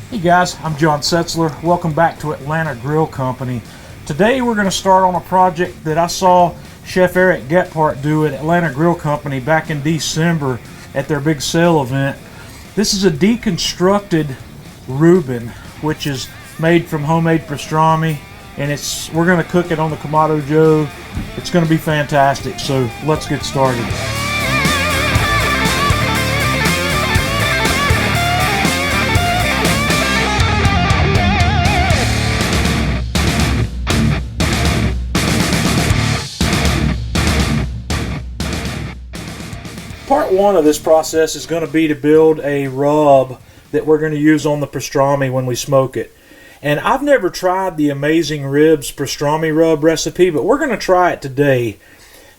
Hey guys, I'm John Setzler. Welcome back to Atlanta Grill Company. Today we're going to start on a project that I saw Chef Eric Gephard do at Atlanta Grill Company back in December at their big sale event. This is a deconstructed Reuben, which is made from homemade pastrami, and we're going to cook it on the Kamado Joe. It's going to be fantastic, so let's get started. Part one of this process is going to be to build a rub that we're going to use on the pastrami when we smoke it. And I've never tried the Amazing Ribs Pastrami Rub recipe, but we're going to try it today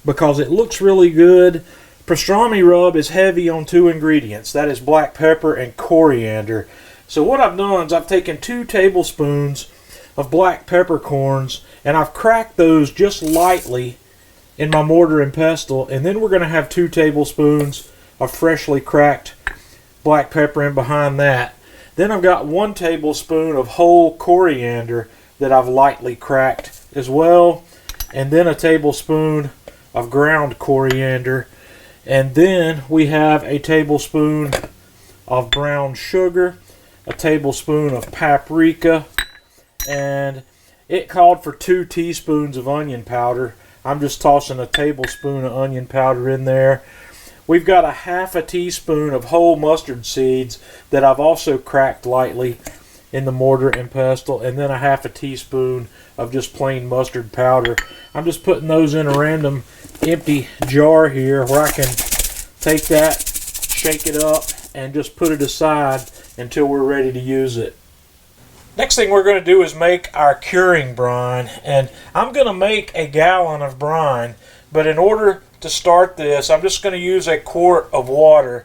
because it looks really good. Pastrami Rub is heavy on two ingredients. That is black pepper and coriander. So what I've done is I've taken 2 tablespoons of black peppercorns and I've cracked those just lightly in my mortar and pestle, and then we're going to have 2 tablespoons of freshly cracked black pepper in behind that. Then I've got 1 tablespoon of whole coriander that I've lightly cracked as well, and then a tablespoon of ground coriander, and then we have a tablespoon of brown sugar, a tablespoon of paprika, and it called for 2 teaspoons of onion powder. I'm just tossing a tablespoon of onion powder in there. We've got a half a teaspoon of whole mustard seeds that I've also cracked lightly in the mortar and pestle, and then a half a teaspoon of just plain mustard powder. I'm just putting those in a random empty jar here where I can take that, shake it up, and just put it aside until we're ready to use it. Next thing we're going to do is make our curing brine, and I'm going to make a gallon of brine, but in order to start this I'm just going to use a quart of water.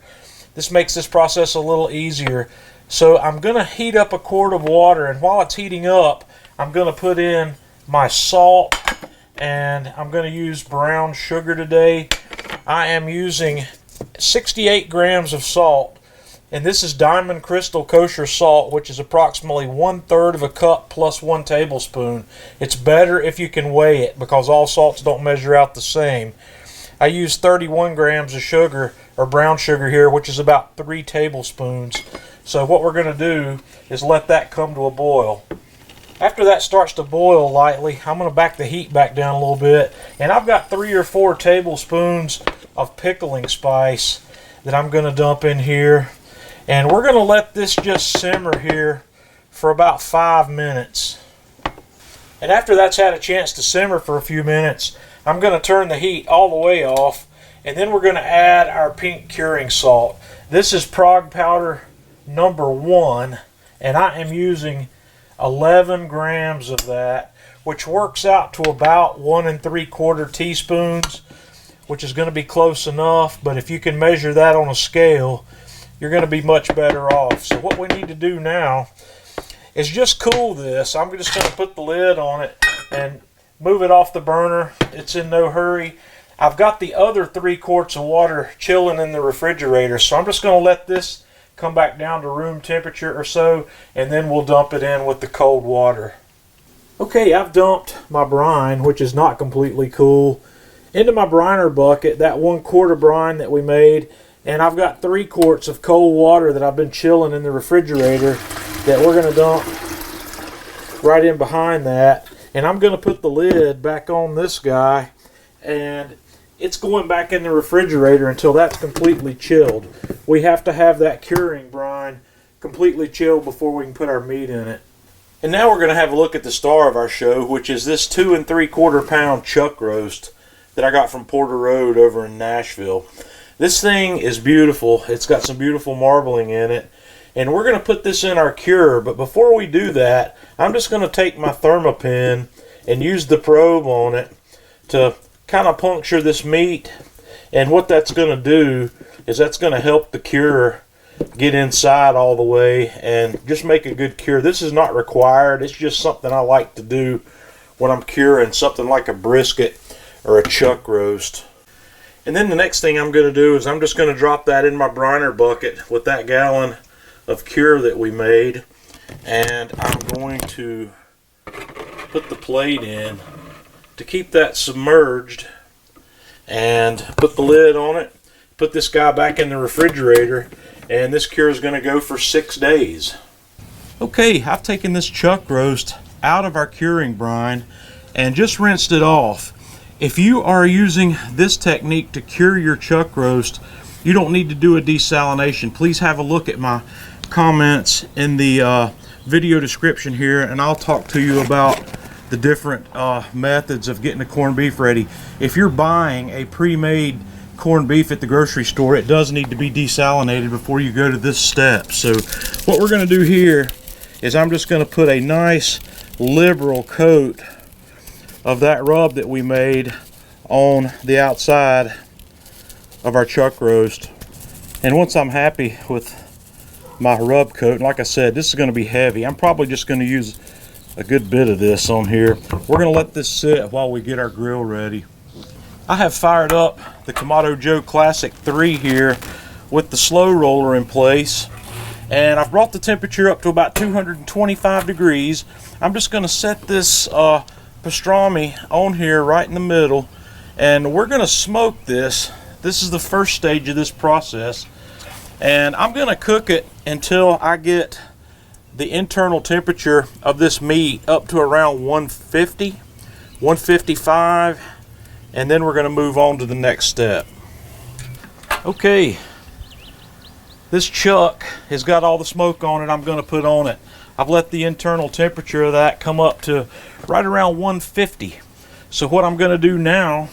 This makes this process a little easier. So I'm going to heat up a quart of water, and while it's heating up I'm going to put in my salt, and I'm going to use brown sugar today. I am using 68 grams of salt. And this is Diamond Crystal Kosher salt, which is approximately 1/3 of a cup plus 1 tablespoon. It's better if you can weigh it because all salts don't measure out the same. I use 31 grams of sugar, or brown sugar here, which is about 3 tablespoons. So what we're going to do is let that come to a boil. After that starts to boil lightly, I'm going to back the heat back down a little bit. And I've got 3 or 4 tablespoons of pickling spice that I'm going to dump in here. And we're going to let this just simmer here for about 5 minutes. And after that's had a chance to simmer for a few minutes, I'm going to turn the heat all the way off, and then we're going to add our pink curing salt. This is Prague powder number 1, and I am using 11 grams of that, which works out to about 1 3/4 teaspoons, which is going to be close enough, but if you can measure that on a scale, you're going to be much better off. So what we need to do now is just cool this. I'm just going to put the lid on it and move it off the burner. It's in no hurry. I've got the other 3 quarts of water chilling in the refrigerator, so I'm just going to let this come back down to room temperature or so, and then we'll dump it in with the cold water. Okay, I've dumped my brine, which is not completely cool, into my briner bucket, that 1 quart of brine that we made. And I've got 3 quarts of cold water that I've been chilling in the refrigerator that we're going to dump right in behind that. And I'm going to put the lid back on this guy, and it's going back in the refrigerator until that's completely chilled. We have to have that curing brine completely chilled before we can put our meat in it. And now we're going to have a look at the star of our show, which is this 2 3/4 pound chuck roast that I got from Porter Road over in Nashville. This thing is beautiful. It's got some beautiful marbling in it. And we're going to put this in our cure. But before we do that, I'm just going to take my Thermopin and use the probe on it to kind of puncture this meat. And what that's going to do is that's going to help the cure get inside all the way and just make a good cure. This is not required. It's just something I like to do when I'm curing something like a brisket or a chuck roast. And then the next thing I'm going to do is I'm just going to drop that in my briner bucket with that gallon of cure that we made. and I'm going to put the plate in to keep that submerged and put the lid on it. Put this guy back in the refrigerator, and this cure is going to go for 6 days. Okay, I've taken this chuck roast out of our curing brine and just rinsed it off. If you are using this technique to cure your chuck roast, you don't need to do a desalination. Please have a look at my comments in the video description here, and I'll talk to you about the different methods of getting the corned beef ready. If you're buying a pre-made corned beef at the grocery store, it does need to be desalinated before you go to this step. So what we're going to do here is I'm just going to put a nice liberal coat of that rub that we made on the outside of our chuck roast. And once I'm happy with my rub coat, and like I said, this is going to be heavy, I'm probably just going to use a good bit of this on here. We're going to let this sit while we get our grill ready. I have fired up the Kamado Joe Classic 3 here with the slow roller in place, and I've brought the temperature up to about 225 degrees. I'm just going to set this pastrami on here right in the middle, and we're going to smoke this. This is the first stage of this process, and I'm going to cook it until I get the internal temperature of this meat up to around 150, 155, and then we're going to move on to the next step. Okay, this chuck has got all the smoke on it I'm going to put on it. I've let the internal temperature of that come up to right around 150. So what I'm going to do now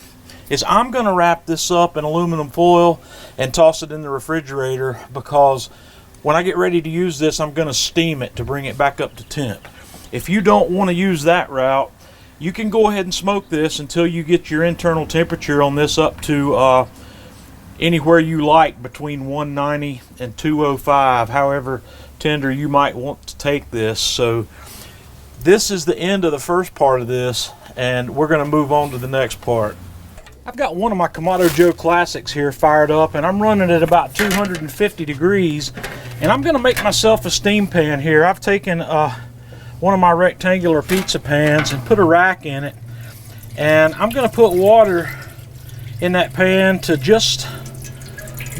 is I'm going to wrap this up in aluminum foil and toss it in the refrigerator, because when I get ready to use this, I'm going to steam it to bring it back up to temp. If you don't want to use that route, you can go ahead and smoke this until you get your internal temperature on this up to anywhere you like, between 190 and 205, however tender you might want to take this. So this is the end of the first part of this, and we're going to move on to the next part. I've got one of my Kamado Joe Classics here fired up, and I'm running at about 250 degrees, and I'm going to make myself a steam pan here. I've taken one of my rectangular pizza pans and put a rack in it, and I'm going to put water in that pan to just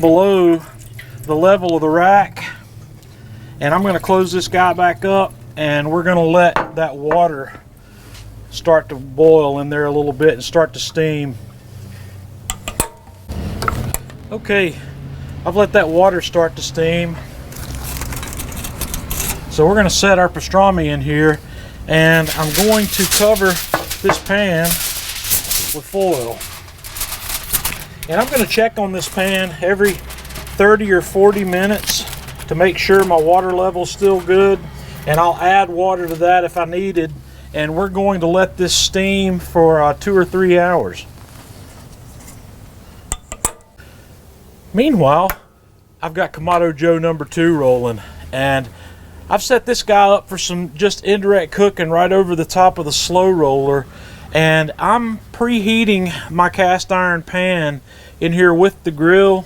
below the level of the rack, and I'm going to close this guy back up, and we're going to let that water start to boil in there a little bit and start to steam. Okay, I've let that water start to steam. So we're going to set our pastrami in here, and I'm going to cover this pan with foil. And I'm going to check on this pan every 30 or 40 minutes to make sure my water level's still good, and I'll add water to that if I needed. And we're going to let this steam for 2 or 3 hours. Meanwhile, I've got Kamado Joe number 2 rolling, and I've set this guy up for some just indirect cooking right over the top of the slow roller, and I'm preheating my cast iron pan in here with the grill,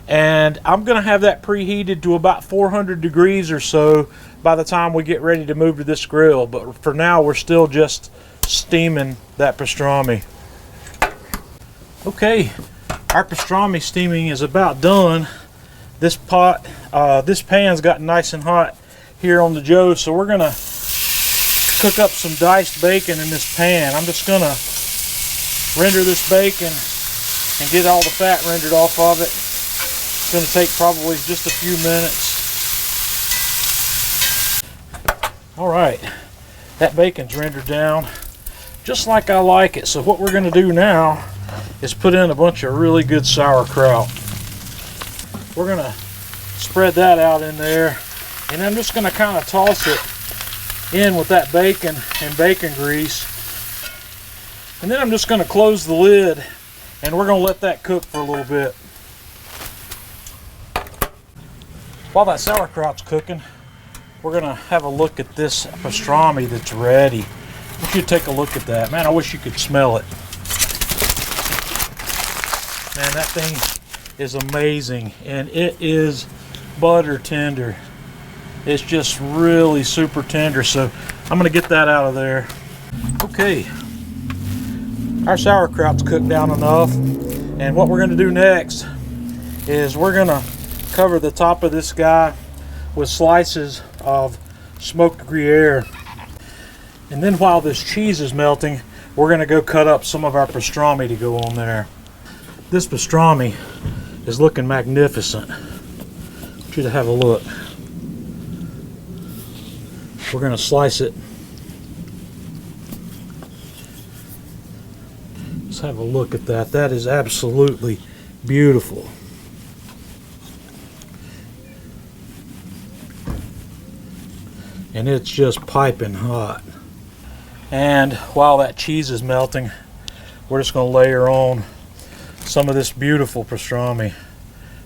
and I'm going to have that preheated to about 400 degrees or so by the time we get ready to move to this grill. But for now, we're still just steaming that pastrami. Okay, our pastrami steaming is about done. This pan's gotten nice and hot here on the Joe, so we're gonna cook up some diced bacon in this pan. I'm just gonna render this bacon and get all the fat rendered off of it. It's gonna take probably just a few minutes. All right, that bacon's rendered down just like I like it. So what we're gonna do now is put in a bunch of really good sauerkraut. We're gonna spread that out in there, and I'm just gonna kind of toss it in with that bacon and bacon grease, and then I'm just gonna close the lid, and we're gonna let that cook for a little bit. While that sauerkraut's cooking, we're gonna have a look at this pastrami that's ready. I want you to take a look at that. Man, I wish you could smell it. Man, that thing is amazing, and it is butter tender. It's just really super tender, so I'm gonna get that out of there. Okay, our sauerkraut's cooked down enough, and what we're gonna do next is we're gonna cover the top of this guy with slices of smoked Gruyere. And then while this cheese is melting, we're gonna go cut up some of our pastrami to go on there. This pastrami is looking magnificent. I want you to have a look. We're gonna slice it. Let's have a look at that. That is absolutely beautiful. And it's just piping hot. And while that cheese is melting, we're just going to layer on some of this beautiful pastrami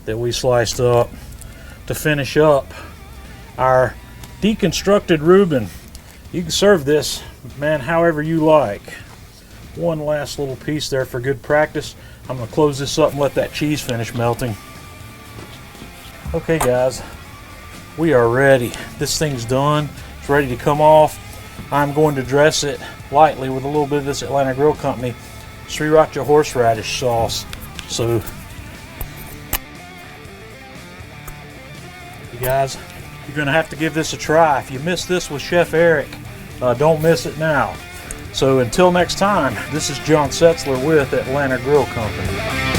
that we sliced up to finish up our deconstructed Reuben. You can serve this, man, however you like. One last little piece there for good practice. I'm going to close this up and let that cheese finish melting. Okay guys, we are ready. This thing's done. It's ready to come off. I'm going to dress it lightly with a little bit of this Atlanta Grill Company Sriracha horseradish sauce. So, you guys, you're going to have to give this a try. If you missed this with Chef Eric, don't miss it now. So until next time, this is John Setzler with Atlanta Grill Company.